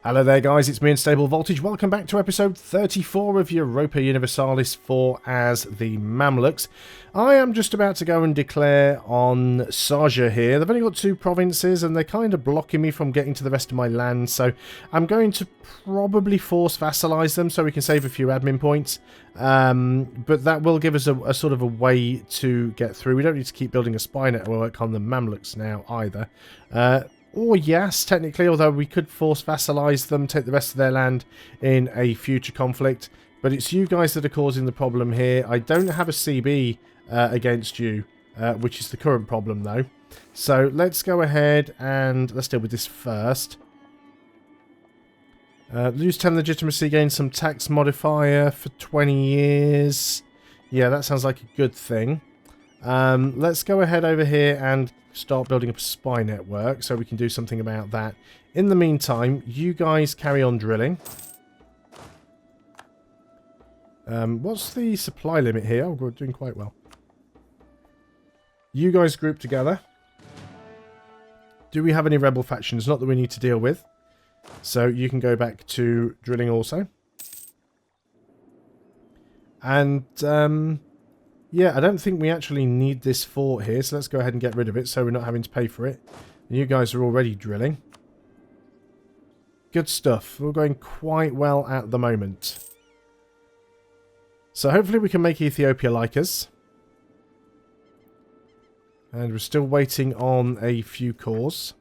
Hello there guys, it's me Unstable Voltage. Welcome back to episode 34 of Europa Universalis 4 as the Mamluks. I am just about to go and declare on Saja here. They've only got 2 provinces and they're kind of blocking me from getting to the rest of my land, so I'm going to probably force vassalize them so we can save a few admin points. But that will give us a sort of a way to get through. We don't need to keep building a spy network on the Mamluks now either. Or yes, technically, although we could force vassalize them, take the rest of their land in a future conflict. But it's you guys that are causing the problem here. I don't have a CB against you, which is the current problem though. So let's go ahead and let's deal with this first. Lose 10 legitimacy, gain some tax modifier for 20 years. Yeah, that sounds like a good thing. Let's go ahead over here and start building up a spy network so we can do something about that. In the meantime, you guys carry on drilling. What's the supply limit here? Oh, we're doing quite well. You guys group together. Do we have any rebel factions? Not that we need to deal with. So you can go back to drilling also. And yeah, I don't think we actually need this fort here, so let's go ahead and get rid of it so we're not having to pay for it. And you guys are already drilling. Good stuff. We're going quite well at the moment. So hopefully we can make Ethiopia like us. And we're still waiting on a few cores.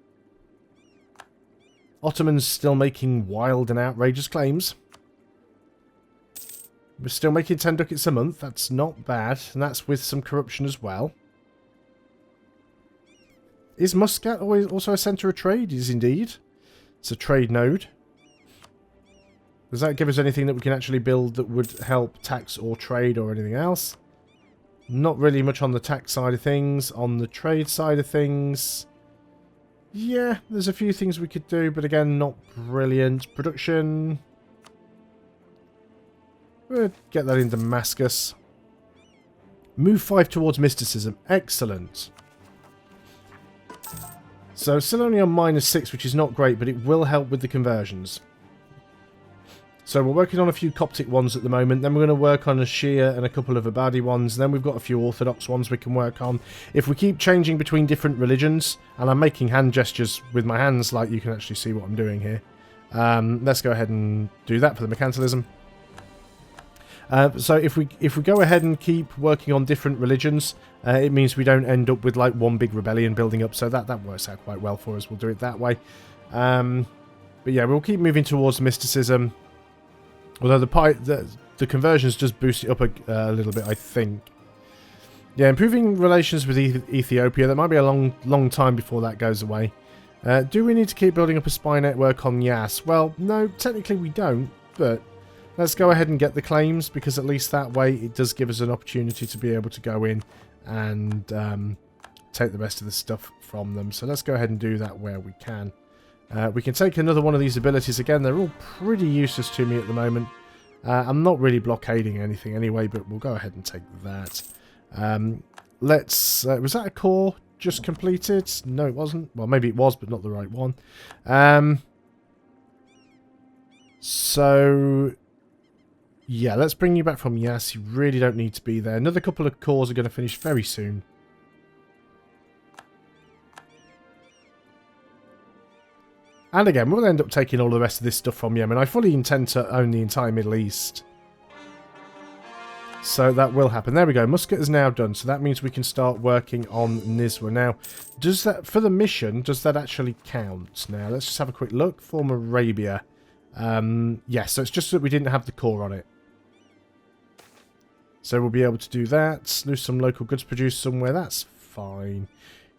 Ottomans still making wild and outrageous claims. We're still making 10 ducats a month. That's not bad. And that's with some corruption as well. Is Muscat always also a centre of trade? It is indeed. It's a trade node. Does that give us anything that we can actually build that would help tax or trade or anything else? Not really much on the tax side of things. On the trade side of things, yeah, there's a few things we could do, but again, not brilliant. Production, we'll get that in Damascus. Move 5 towards mysticism. Excellent. So still only on -6, which is not great, but it will help with the conversions. So we're working on a few Coptic ones at the moment. Then we're going to work on a Shia and a couple of Abadi ones. Then we've got a few Orthodox ones we can work on. If we keep changing between different religions, and I'm making hand gestures with my hands, like you can actually see what I'm doing here. Let's go ahead and do that for the mercantilism. So if we go ahead and keep working on different religions, it means we don't end up with like one big rebellion building up. So that works out quite well for us. We'll do it that way. But yeah, we'll keep moving towards mysticism. Although the conversions just boost it up a little bit, I think. Yeah, improving relations with Ethiopia. That might be a long time before that goes away. Do we need to keep building up a spy network on Yas? Well, no, technically we don't, but let's go ahead and get the claims, because at least that way it does give us an opportunity to be able to go in and take the rest of the stuff from them. So let's go ahead and do that where we can. We can take another one of these abilities. Again, they're all pretty useless to me at the moment. I'm not really blockading anything anyway, but we'll go ahead and take that. Was that a core just completed? No, it wasn't. Well, maybe it was, but not the right one. So yeah, let's bring you back from Yas. You really don't need to be there. Another couple of cores are going to finish very soon. And again, we'll end up taking all the rest of this stuff from Yemen. I fully intend to own the entire Middle East. So that will happen. There we go. Muscat is now done. So that means we can start working on Nizwa. Now, does that, for the mission, does that actually count? Now, let's just have a quick look. Form Arabia. Yes, so it's just that we didn't have the core on it. So we'll be able to do that. Lose some local goods produced somewhere. That's fine.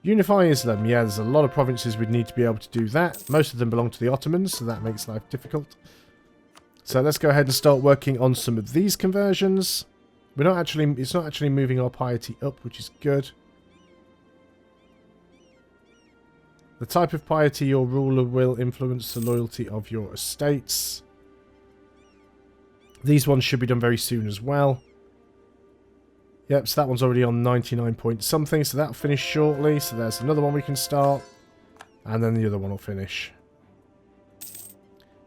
Unify Islam. Yeah, there's a lot of provinces we'd need to be able to do that. Most of them belong to the Ottomans, so that makes life difficult. So let's go ahead and start working on some of these conversions. It's not actually moving our piety up, which is good. The type of piety your ruler will influence the loyalty of your estates. These ones should be done very soon as well. Yep, so that one's already on 99 point something, so that'll finish shortly. So there's another one we can start. And then the other one will finish.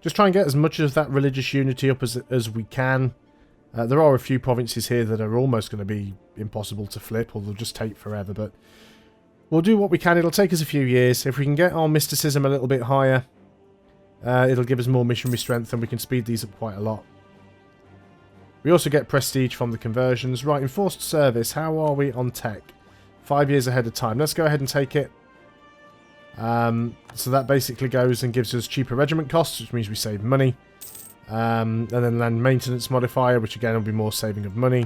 Just try and get as much of that religious unity up as we can. There are a few provinces here that are almost going to be impossible to flip, or they'll just take forever, but we'll do what we can. It'll take us a few years. If we can get our mysticism a little bit higher, it'll give us more missionary strength, and we can speed these up quite a lot. We also get prestige from the conversions. Right, enforced service. How are we on tech? 5 years ahead of time. Let's go ahead and take it. So that basically goes and gives us cheaper regiment costs, which means we save money. And then land maintenance modifier, which again will be more saving of money.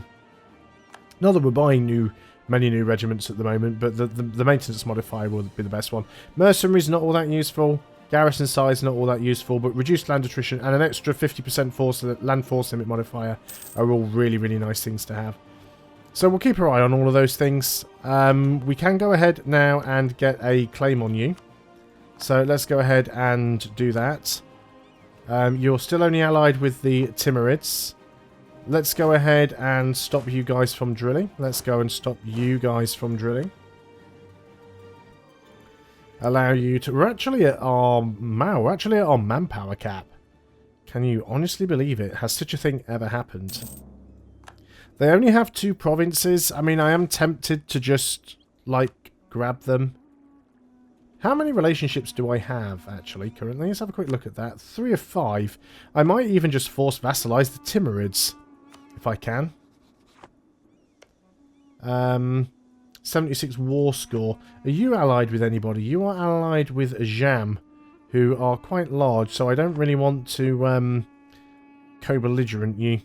Not that we're buying many new regiments at the moment, but the maintenance modifier will be the best one. Mercenaries, not all that useful. Garrison size, not all that useful, but reduced land attrition and an extra 50% land force limit modifier are all really, really nice things to have. So we'll keep our eye on all of those things. We can go ahead now and get a claim on you. So let's go ahead and do that. You're still only allied with the Timurids. Let's go ahead and stop you guys from drilling. Let's go and stop you guys from drilling. Allow you to... We're actually at our... we're actually at our manpower cap. Can you honestly believe it? Has such a thing ever happened? They only have 2 provinces. I mean, I am tempted to just, like, grab them. How many relationships do I have, actually, currently? Let's have a quick look at that. 3 of 5. I might even just force vassalize the Timurids, if I can. 76 war score. Are you allied with anybody? You are allied with Jam, who are quite large, so I don't really want to co-belligerent you.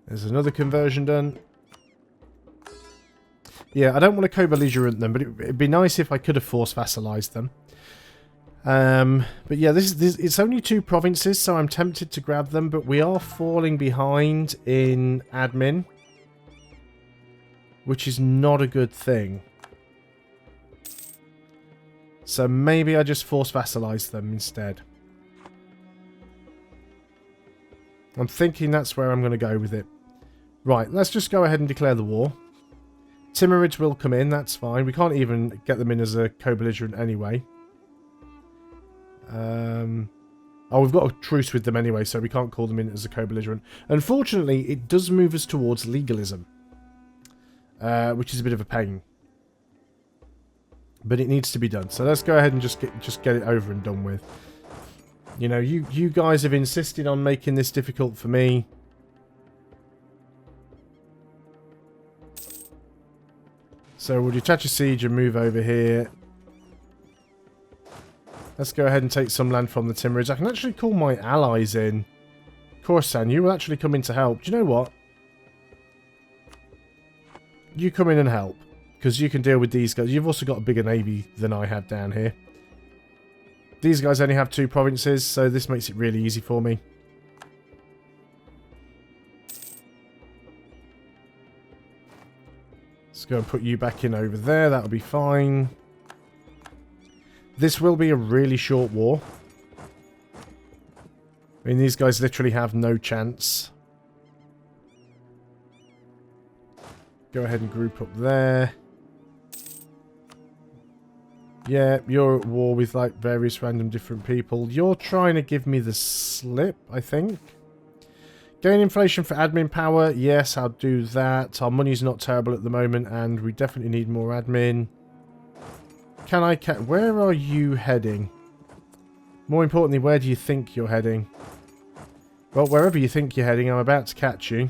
There's another conversion done. Yeah, I don't want to co-belligerent them, but it'd be nice if I could have force vassalized them. But yeah, it's only 2 provinces, so I'm tempted to grab them, but we are falling behind in admin, which is not a good thing. So maybe I just force vassalize them instead. I'm thinking that's where I'm going to go with it. Right, let's just go ahead and declare the war. Timurids will come in, that's fine. We can't even get them in as a co-belligerent anyway. Oh, we've got a truce with them anyway, so we can't call them in as a co-belligerent. Unfortunately, it does move us towards legalism, which is a bit of a pain. But it needs to be done. So let's go ahead and just get it over and done with. You know, you guys have insisted on making this difficult for me. So we'll detach a siege and move over here. Let's go ahead and take some land from the Timurids. I can actually call my allies in. Corsair, you will actually come in to help. Do you know what? You come in and help. Because you can deal with these guys. You've also got a bigger navy than I have down here. These guys only have 2 provinces, so this makes it really easy for me. Let's go and put you back in over there. That'll be fine. This will be a really short war. I mean, these guys literally have no chance. Go ahead and group up there. Yeah, you're at war with, like, various random different people. You're trying to give me the slip, I think. Gain inflation for admin power. Yes, I'll do that. Our money's not terrible at the moment, and we definitely need more admin. Can I... Where are you heading? More importantly, where do you think you're heading? Well, wherever you think you're heading, I'm about to catch you.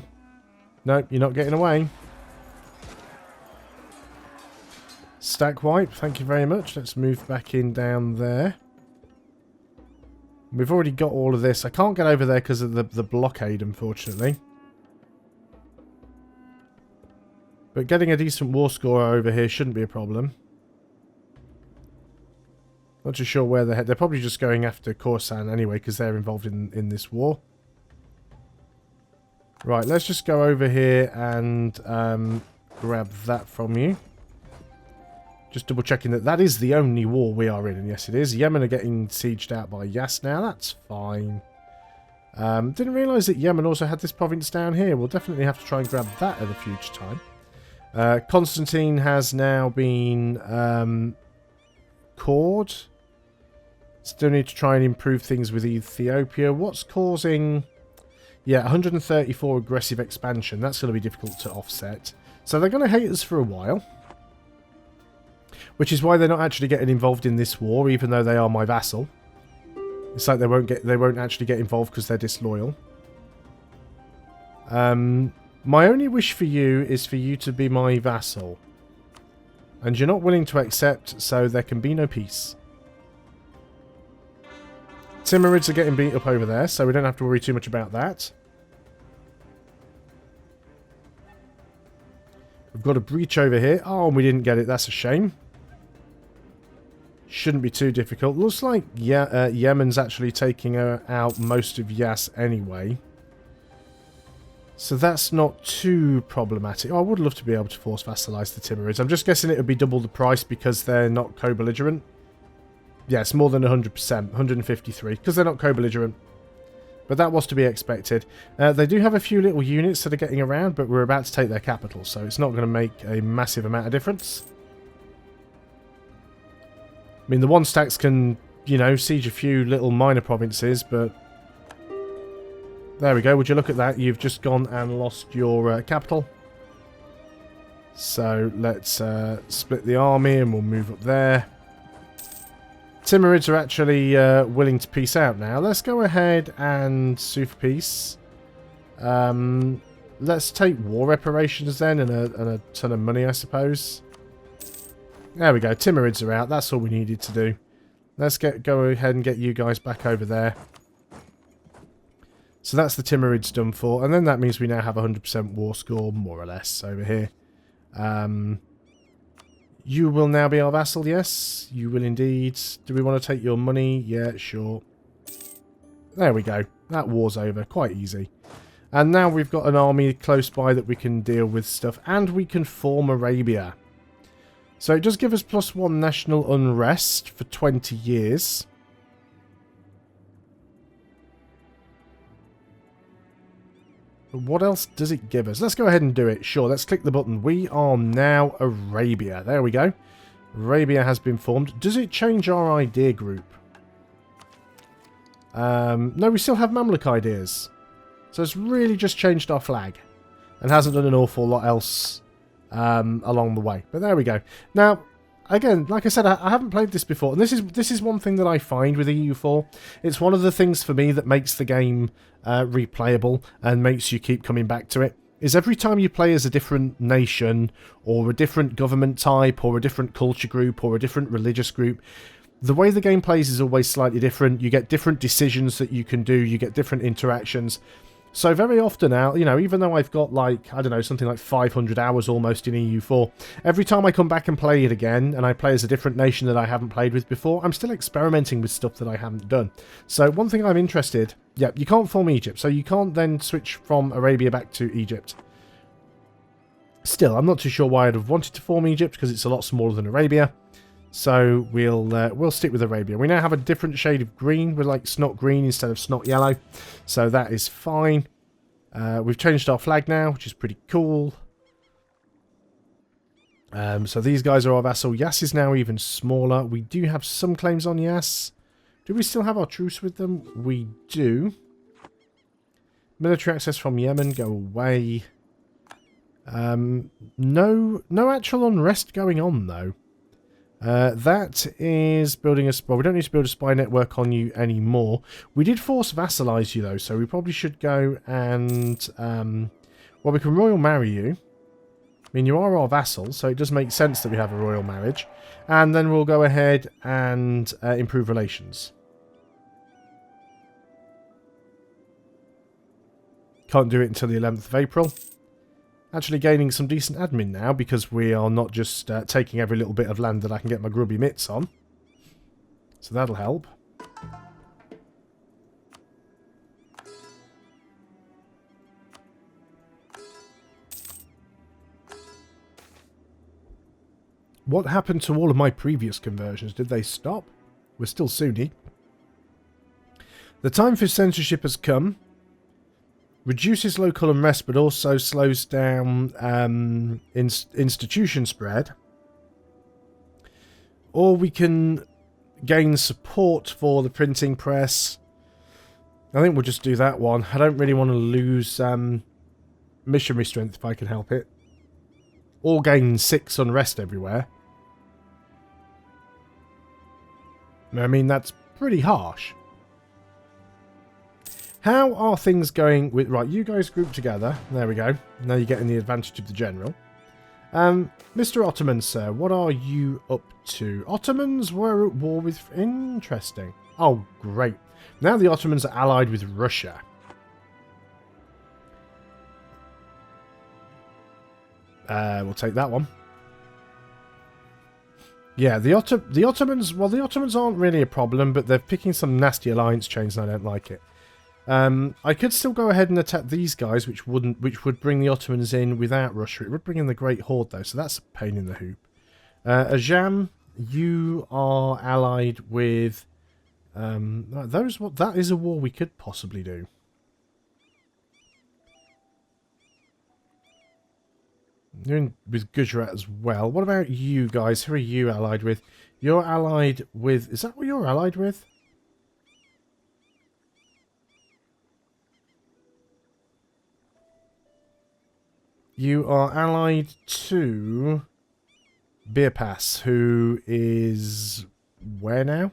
Nope, you're not getting away. Stack wipe, thank you very much. Let's move back in down there. We've already got all of this. I can't get over there because of the blockade, unfortunately. But getting a decent war score over here shouldn't be a problem. Not too sure where they're headed. They're probably just going after Corsair anyway because they're involved in this war. Right, let's just go over here and grab that from you. Just double checking that is the only war we are in, and yes it is. Yemen are getting sieged out by Yas now, that's fine. Didn't realise that Yemen also had this province down here. We'll definitely have to try and grab that at a future time. Constantine has now been cored. Still need to try and improve things with Ethiopia. What's causing... Yeah, 134 aggressive expansion. That's going to be difficult to offset. So they're going to hate us for a while. Which is why they're not actually getting involved in this war, even though they are my vassal. It's like they won't actually get involved because they're disloyal. My only wish for you is for you to be my vassal. And you're not willing to accept, so there can be no peace. Timurids are getting beat up over there, so we don't have to worry too much about that. We've got a breach over here. Oh, we didn't get it. That's a shame. Shouldn't be too difficult. Looks like Yemen's actually taking out most of Yas anyway. So that's not too problematic. Oh, I would love to be able to force vassalize the Timurids. I'm just guessing it would be double the price because they're not co-belligerent. Yeah, it's more than 100%. 153 because they're not co-belligerent. But that was to be expected. They do have a few little units that are getting around, but we're about to take their capital, so it's not going to make a massive amount of difference. I mean, the one stacks can, you know, siege a few little minor provinces, but... There we go. Would you look at that? You've just gone and lost your capital. So let's split the army and we'll move up there. Timurids are actually willing to peace out now. Let's go ahead and sue for peace. Let's take war reparations then and a ton of money, I suppose. There we go. Timurids are out. That's all we needed to do. Let's go ahead and get you guys back over there. So that's the Timurids done for. And then that means we now have 100% war score, more or less, over here. You will now be our vassal, yes. You will indeed. Do we want to take your money? Yeah, sure. There we go. That war's over. Quite easy. And now we've got an army close by that we can deal with stuff. And we can form Arabia. So it does give us +1 national unrest for 20 years. But what else does it give us? Let's go ahead and do it. Sure, let's click the button. We are now Arabia. There we go. Arabia has been formed. Does it change our idea group? No, we still have Mamluk ideas. So it's really just changed our flag. And hasn't done an awful lot else along the way. But there we go. Now, again, like I said, I haven't played this before. And this is one thing that I find with EU4. It's one of the things for me that makes the game replayable and makes you keep coming back to it. Is every time you play as a different nation or a different government type or a different culture group or a different religious group, the way the game plays is always slightly different. You get different decisions that you can do. You get different interactions. So very often now, you know, even though I've got like, I don't know, something like 500 hours almost in EU4, every time I come back and play it again, and I play as a different nation that I haven't played with before, I'm still experimenting with stuff that I haven't done. So one thing I'm interested, yeah, you can't form Egypt, so you can't then switch from Arabia back to Egypt. Still, I'm not too sure why I'd have wanted to form Egypt, because it's a lot smaller than Arabia. So we'll stick with Arabia. We now have a different shade of green. We're like snot green instead of snot yellow. So that is fine. We've changed our flag now, which is pretty cool. So these guys are our vassal. Yas is now even smaller. We do have some claims on Yas. Do we still have our truce with them? We do. Military access from Yemen, go away. No actual unrest going on, though. That is building a... Well, we don't need to build a spy network on you anymore. We did force vassalize you, though, so we probably should go and... well, we can royal marry you. I mean, you are our vassal, so it does make sense that we have a royal marriage. And then we'll go ahead and improve relations. Can't do it until the 11th of April. Actually gaining some decent admin now because we are not just taking every little bit of land that I can get my grubby mitts on. So that'll help. What happened to all of my previous conversions? Did they stop? We're still Sunni. The time for censorship has come. Reduces local unrest, but also slows down institution spread. Or we can gain support for the printing press. I think we'll just do that one. I don't really want to lose missionary strength if I can help it. Or gain 6 unrest everywhere. I mean, that's pretty harsh. How are things going with... Right, you guys group together. There we go. Now you're getting the advantage of the general. Mr. Ottoman, sir, what are you up to? Ottomans were at war with... Interesting. Oh, great. Now the Ottomans are allied with Russia. We'll take that one. Yeah, the Ottomans... Well, the Ottomans aren't really a problem, but they're picking some nasty alliance chains and I don't like it. I could still go ahead and attack these guys, which would bring the Ottomans in without Russia. It would bring in the Great Horde, though, so that's a pain in the hoop. Ajam, you are allied with... that is a war we could possibly do. You're in with Gujarat as well. What about you guys? Who are you allied with? You're allied with... Is that what you're allied with? You are allied to Birpas, who is where now?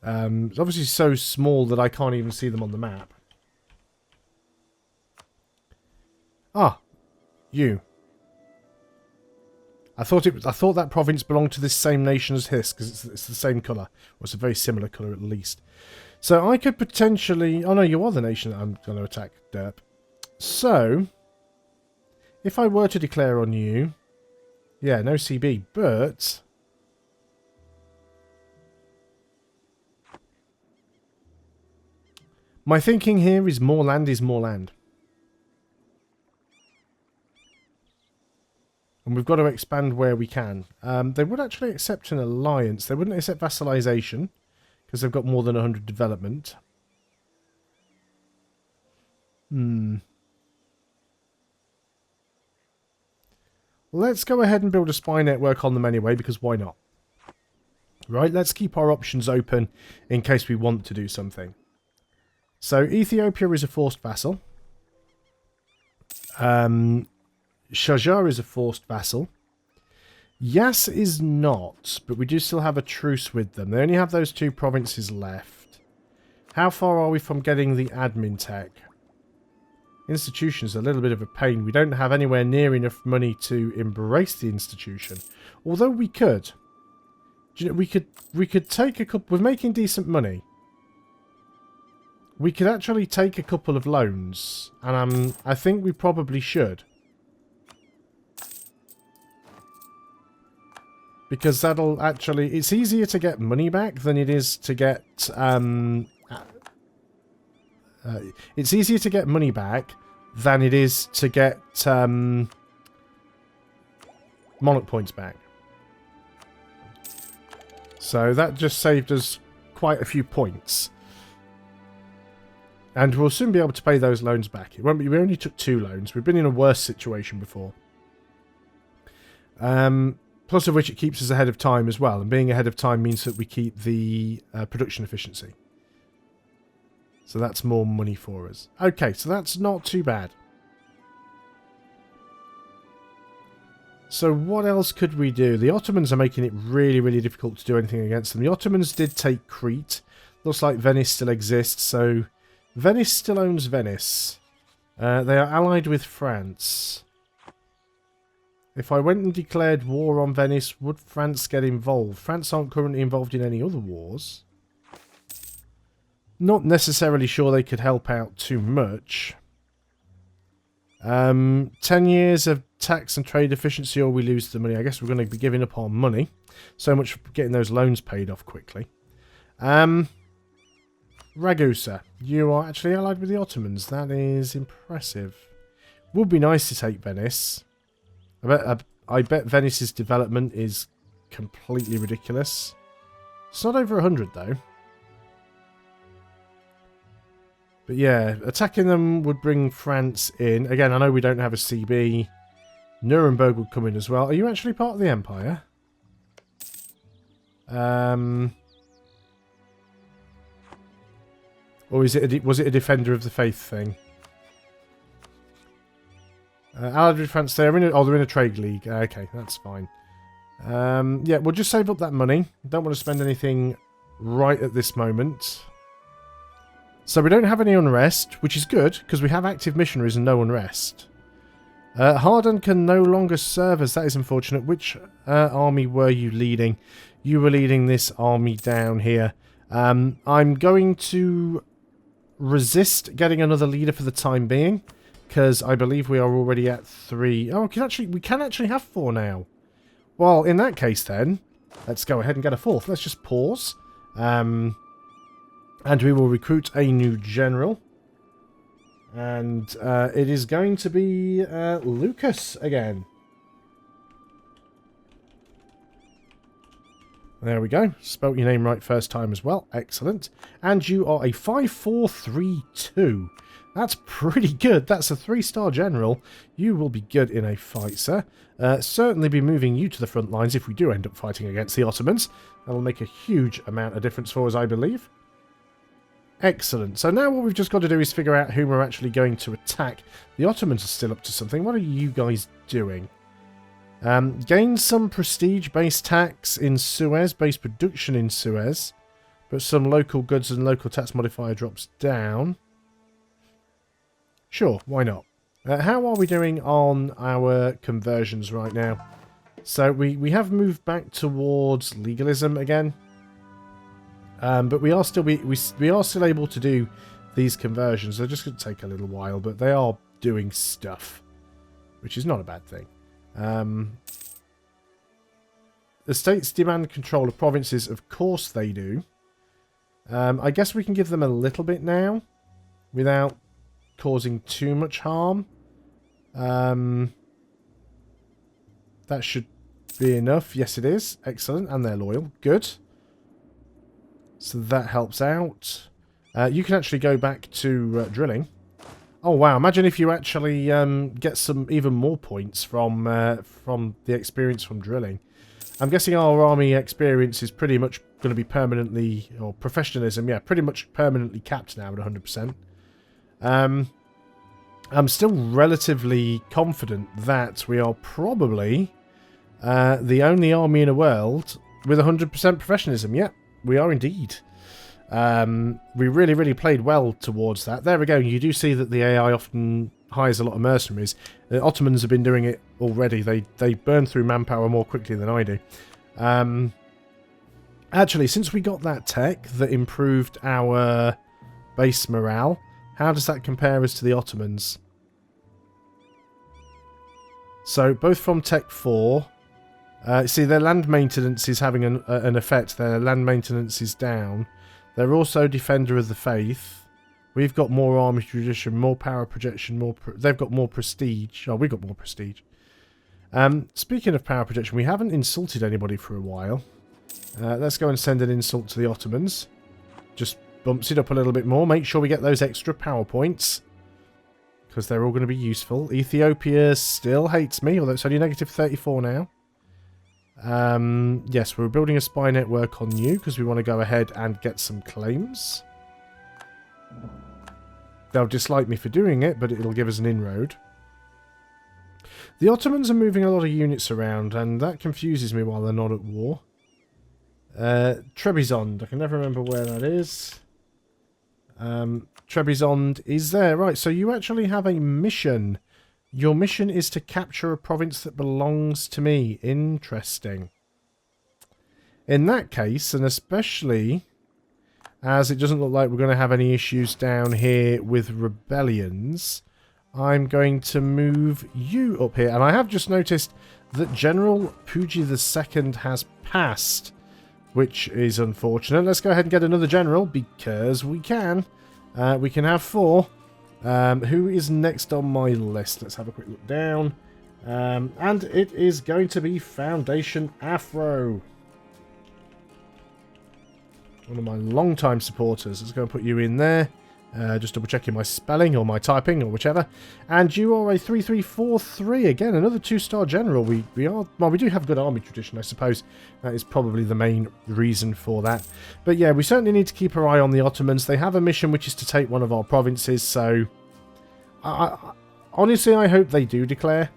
It's obviously so small that I can't even see them on the map. Ah, you. I thought that province belonged to this same nation as his because it's the same colour, or it's a very similar colour at least. So I could potentially... Oh no, you are the nation that I'm going to attack, derp. So, if I were to declare on you, yeah, no CB, but my thinking here is more land is more land. And we've got to expand where we can. They would actually accept an alliance. They wouldn't accept vassalization because they've got more than 100 development. Let's go ahead and build a spy network on them anyway, because why not? Right, let's keep our options open in case we want to do something. So, Ethiopia is a forced vassal. Shajar is a forced vassal. Yas is not, but we do still have a truce with them. They only have those 2 provinces left. How far are we from getting the admin tech? Institution's a little bit of a pain. We don't have anywhere near enough money to embrace the institution. Although we could. Do you know, we could take a couple... We're making decent money. We could actually take a couple of loans. And I think we probably should. Because that'll actually... It's easier to get money back than it is to get... it's easier to get money back than it is to get monarch points back. So that just saved us quite a few points. And we'll soon be able to pay those loans back. It won't be, we only took 2 loans. We've been in a worse situation before. Plus of which it keeps us ahead of time as well. And being ahead of time means that we keep the production efficiency. So that's more money for us. Okay, so that's not too bad. So what else could we do? The Ottomans are making it really, really difficult to do anything against them. The Ottomans did take Crete. Looks like Venice still exists, so Venice still owns Venice. They are allied with France. If I went and declared war on Venice, would France get involved? France aren't currently involved in any other wars. Not necessarily sure they could help out too much. 10 years of tax and trade efficiency or we lose the money. I guess we're going to be giving up our money. So much for getting those loans paid off quickly. Ragusa, you are actually allied with the Ottomans. That is impressive. Would be nice to take Venice. I bet Venice's development is completely ridiculous. It's not over 100 though. But yeah, attacking them would bring France in. Again, I know we don't have a CB. Nuremberg would come in as well. Are you actually part of the Empire? Or was it a Defender of the Faith thing? Allied with France, they're in a trade league. Okay, that's fine. Yeah, we'll just save up that money. Don't want to spend anything right at this moment. So we don't have any unrest, which is good, because we have active missionaries and no unrest. Harden can no longer serve us. That is unfortunate. Which army were you leading? You were leading this army down here. I'm going to resist getting another leader for the time being, because I believe we are already at 3. Oh, we can actually have 4 now. Well, in that case then, let's go ahead and get a 4th. Let's just pause. And we will recruit a new general. And it is going to be Lucas again. There we go. Spelt your name right first time as well. Excellent. And you are a 5432. That's pretty good. That's a 3-star general. You will be good in a fight, sir. Certainly be moving you to the front lines if we do end up fighting against the Ottomans. That will make a huge amount of difference for us, I believe. Excellent. So now what we've just got to do is figure out whom we're actually going to attack. The Ottomans are still up to something. What are you guys doing? Gain some prestige-based tax in Suez, base production in Suez, but some local goods and local tax modifier drops down. Sure, why not? How are we doing on our conversions right now? So we have moved back towards legalism again, but we are still we are still able to do these conversions. They're just going to take a little while, but they are doing stuff, which is not a bad thing. The states demand control of provinces. Of course they do. I guess we can give them a little bit now without causing too much harm. That should be enough. Yes, it is. Excellent. And they're loyal. Good. So that helps out. You can actually go back to drilling. Oh, wow. Imagine if you actually get some even more points from the experience from drilling. I'm guessing our army experience is pretty much going to be permanently, or professionalism, yeah, pretty much permanently capped now at 100%. I'm still relatively confident that we are probably the only army in the world with 100% professionalism. Yeah, we are indeed. We really, really played well towards that. There we go. You do see that the AI often hires a lot of mercenaries. The Ottomans have been doing it already. They burn through manpower more quickly than I do. Actually, since we got that tech that improved our base morale, how does that compare us to the Ottomans? So, both from Tech 4... see, their land maintenance is having an effect. Their land maintenance is down. They're also Defender of the Faith. We've got more army tradition, more power projection, they've got more prestige. Oh, we've got more prestige. Speaking of power projection, we haven't insulted anybody for a while. Let's go and send an insult to the Ottomans. Just bumps it up a little bit more. Make sure we get those extra power points, because they're all going to be useful. Ethiopia still hates me, although it's only negative 34 now. Yes, we're building a spy network on you because we want to go ahead and get some claims. They'll dislike me for doing it, but it'll give us an inroad. The Ottomans are moving a lot of units around, and that confuses me while they're not at war. Trebizond, I can never remember where that is. Trebizond is there. Right, so you actually have a mission. Your mission is to capture a province that belongs to me. Interesting. In that case, and especially as it doesn't look like we're going to have any issues down here with rebellions, I'm going to move you up here. And I have just noticed that General Puji II has passed, which is unfortunate. Let's go ahead and get another general, because we can. We can have 4. Who is next on my list? Let's have a quick look down. And it is going to be Foundation Afro. One of my long-time supporters. Let's go and put you in there. Just double checking my spelling or my typing or whichever. And you are a 3343 again, another 2-star general. We are, well, we do have good army tradition, I suppose. That is probably the main reason for that. But yeah, we certainly need to keep our eye on the Ottomans. They have a mission which is to take one of our provinces, so honestly, I hope they do declare,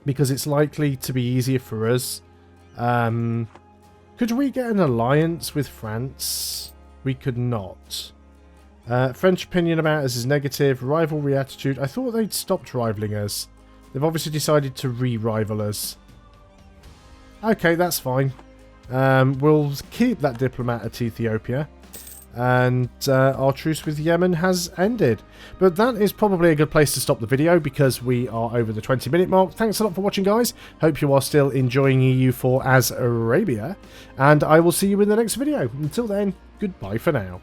because it's likely to be easier for us. Could we get an alliance with France? We could not. French opinion about us is negative. Rivalry attitude. I thought they'd stopped rivaling us. They've obviously decided to re-rival us. Okay, that's fine. We'll keep that diplomat at Ethiopia. And our truce with Yemen has ended. But that is probably a good place to stop the video, because we are over the 20-minute mark. Thanks a lot for watching, guys. Hope you are still enjoying EU4 as Arabia. And I will see you in the next video. Until then, goodbye for now.